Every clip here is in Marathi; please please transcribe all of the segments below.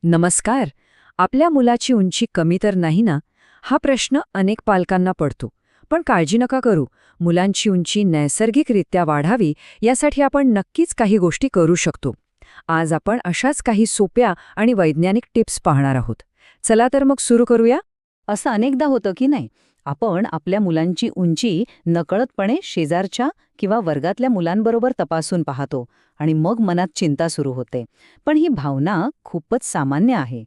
नमस्कार. आपल्या मुलाची उंची कमी तर नाही ना? हा प्रश्न अनेक पालकांना पडतो. पण काळजी नका करू. मुलांची उंची नैसर्गिकरित्या वाढावी यासाठी आपण नक्कीच काही गोष्टी करू शकतो. आज आपण अशाच काही सोप्या आणि वैज्ञानिक टिप्स पाहणार आहोत. चला तर मग सुरू करूया. असं अनेकदा होतं की नाही, आपण आपल्या मुलांची उंची नकळतपणे शेजारच्या किंवा वर्गातल्या मुलांबरोबर तपासून पाहतो आणि मग मनात चिंता सुरू होते. पण ही भावना खूपच सामान्य आहे.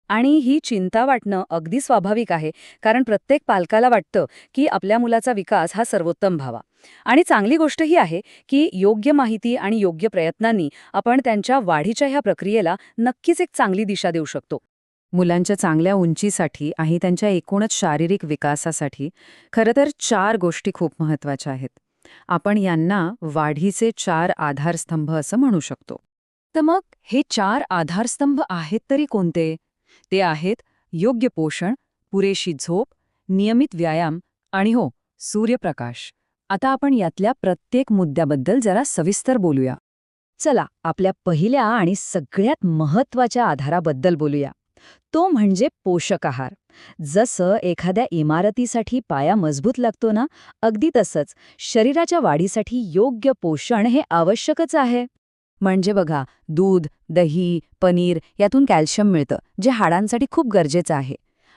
आणि ही चिंता वाटणं अगदी स्वाभाविक आहे, कारण प्रत्येक पालकाला वाटतं की आपल्या मुलाचा विकास हा सर्वोत्तम व्हावा. आणि चांगली गोष्ट ही आहे की योग्य माहिती आणि योग्य प्रयत्नांनी आपण त्यांच्या वाढीच्या ह्या प्रक्रियेला नक्कीच एक चांगली दिशा देऊ शकतो. मुलांच्या चांगल्या उंचीसाठी आणि त्यांच्या एकूणच शारीरिक विकासासाठी खरं तर 4 गोष्टी खूप महत्त्वाच्या आहेत. आपण यांना वाढीचे 4 आधारस्तंभ असं म्हणू शकतो. तर मग हे 4 आधारस्तंभ आहेत तरी कोणते? ते आहेत योग्य पोषण, पुरेशी झोप, नियमित व्यायाम आणि हो, सूर्यप्रकाश. आता आपण यातल्या प्रत्येक मुद्द्याबद्दल जरा सविस्तर बोलूया. चला, आपल्या पहिल्या आणि सगळ्यात महत्त्वाच्या आधाराबद्दल बोलूया. तो म्हणजे पोषक आहार. जसं एखाद्या इमारतीसाठी पाया मजबूत लागतो ना, अगदी तसंच शरीराच्या वाढीसाठी योग्य पोषण हे आवश्यकच आहे. म्हणजे बघा, दूध, दही, पनीर यातून कॅल्शियम मिळतं, जे हाडांसाठी खूप गरजेचं आहे.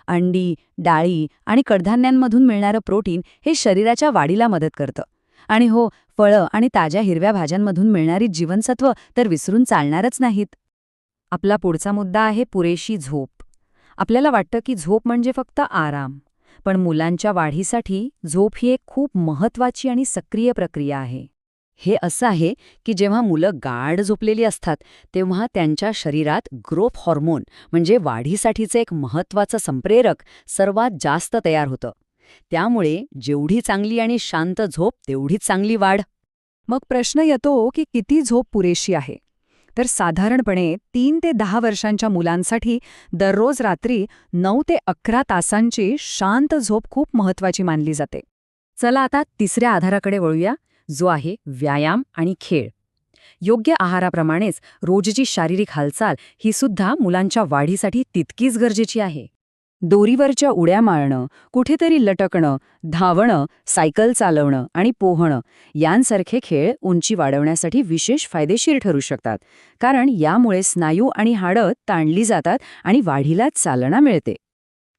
अंडी, डाळी आणि कडधान्यांमधून मिळणारं प्रोटीन हे शरीराच्या वाढीला मदत करतं. आणि हो, फळं आणि ताज्या हिरव्या भाज्यांमधून मिळणारी जीवनसत्व तर विसरून चालणारच नाहीत. आपला पुढचा मुद्दा आहे पुरेशी झोप. आपल्याला वाटतं की झोप म्हणजे फक्त आराम. पण मुलांच्या वाढीसाठी झोप ही एक खूप महत्त्वाची आणि सक्रिय प्रक्रिया आहे. हे असं आहे की जेव्हा मुलं गाढ झोपलेली असतात तेव्हा त्यांच्या शरीरात ग्रोथ हॉर्मोन म्हणजे वाढीसाठीचं एक महत्त्वाचं संप्रेरक सर्वात जास्त तयार होतं. त्यामुळे जेवढी चांगली आणि शांत झोप तेवढीच चांगली वाढ. मग प्रश्न येतो की किती झोप पुरेशी आहे? तर साधारणपणे 3 ते 10 वर्षांच्या मुलांसाठी दररोज रात्री 9 ते 11 तासांची शांत झोप खूप महत्त्वाची मानली जाते. चला आता तिसऱ्या आधाराकडे वळूया, जो आहे व्यायाम आणि खेळ. योग्य आहाराप्रमाणेच रोजची शारीरिक हालचाल ही सुद्धा मुलांच्या वाढीसाठी तितकीच गरजेची आहे. दोरीवरच्या उड्या मारणं, कुठेतरी लटकणं, धावणं, सायकल चालवणं आणि पोहणं यांसारखे खेळ उंची वाढवण्यासाठी विशेष फायदेशीर ठरू शकतात, कारण यामुळे स्नायू आणि हाडं ताणली जातात आणि वाढीला चालना मिळते.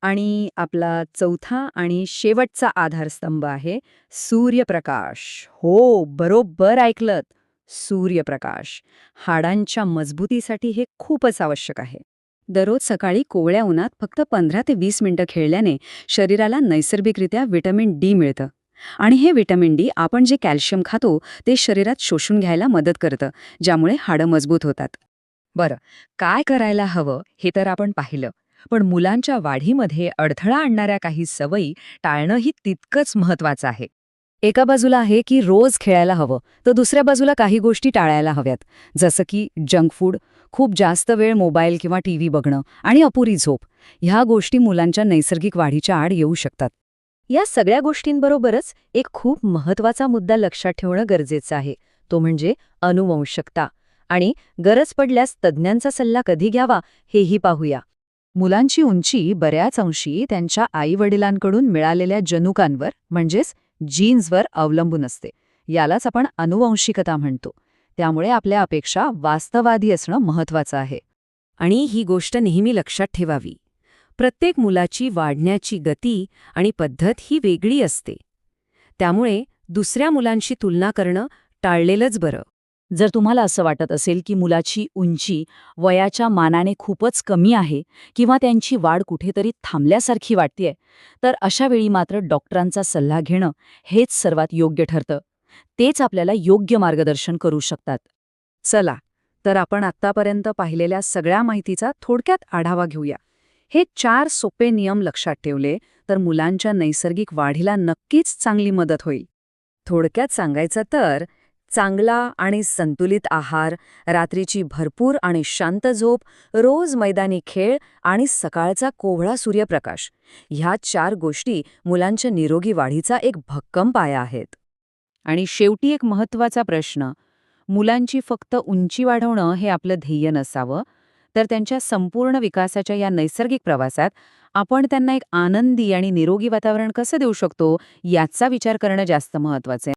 आणि आपला चौथा आणि शेवटचा आधारस्तंभ आहे सूर्यप्रकाश. हो, बरोबर ऐकलत. सूर्यप्रकाश हाडांच्या मजबूतीसाठी हे खूपच आवश्यक आहे. दररोज सकाळी कोवळ्या उन्हात फक्त 15 ते 20 मिनिटं खेळल्याने शरीराला नैसर्गिकरित्या व्हिटॅमिन डी मिळतं. आणि हे व्हिटॅमिन डी आपण जे कॅल्शियम खातो ते शरीरात शोषून घ्यायला मदत करतं, ज्यामुळे हाडं मजबूत होतात. बरं, काय करायला हवं हे तर आपण पाहिलं. पण मुलांच्या वाढीमध्ये अडथळा आणणाऱ्या काही सवयी टाळणंही तितकंच महत्त्वाचं आहे. एका बाजूला आहे की रोज खेळायला हवं, तर दुसऱ्या बाजूला काही गोष्टी टाळायला हव्यात, जसं की जंक फूड, खूप जास्त वेळ मोबाईल किंवा टीव्ही बघणं आणि अपुरी झोप. ह्या गोष्टी मुलांच्या नैसर्गिक वाढीच्या आड येऊ शकतात. या सगळ्या गोष्टींबरोबरच एक खूप महत्त्वाचा मुद्दा लक्षात ठेवणं गरजेचं आहे, तो म्हणजे अनुवंशिकता. आणि गरज पडल्यास तज्ज्ञांचा सल्ला कधी घ्यावा हेही पाहूया. मुलांची उंची बऱ्याच अंशी त्यांच्या आईवडिलांकडून मिळालेल्या जनुकांवर म्हणजेच जीन्सवर अवलंबून असते. यालाच आपण अनुवंशिकता म्हणतो. त्यामुळे आपल्या अपेक्षा वास्तववादी असणं महत्त्वाचं आहे. आणि ही गोष्ट नेहमी लक्षात ठेवावी. प्रत्येक मुलाची वाढण्याची गती आणि पद्धत ही वेगळी असते. त्यामुळे दुसऱ्या मुलांशी तुलना करणं टाळलेलंच बरं. जर तुम्हाला असं वाटत असेल की मुलाची उंची वयाच्या मानाने खूपच कमी आहे किंवा त्यांची वाढ कुठेतरी थांबल्यासारखी वाटतेय, तर अशा वेळी मात्र डॉक्टरांचा सल्ला घेणं हेच सर्वात योग्य ठरतं. तेच आपल्याला योग्य मार्गदर्शन करू शकतात. चला, तर आपण आत्तापर्यंत पाहिलेल्या सगळ्या माहितीचा थोडक्यात आढावा घेऊया. हे 4 सोपे नियम लक्षात ठेवले तर मुलांच्या नैसर्गिक वाढीला नक्कीच चांगली मदत होईल. थोडक्यात सांगायचं तर चांगला आणि संतुलित आहार, रात्रीची भरपूर आणि शांत झोप, रोज मैदानी खेळ आणि सकाळचा कोवळा सूर्यप्रकाश ह्या 4 गोष्टी मुलांच्या निरोगी वाढीचा एक भक्कम पाया आहेत. आणि शेवटी एक महत्त्वाचा प्रश्न, मुलांची फक्त उंची वाढवणं हे आपलं ध्येय नसावं, तर त्यांच्या संपूर्ण विकासाच्या या नैसर्गिक प्रवासात आपण त्यांना एक आनंदी आणि निरोगी वातावरण कसं देऊ शकतो याचा विचार करणं जास्त महत्वाचं आहे.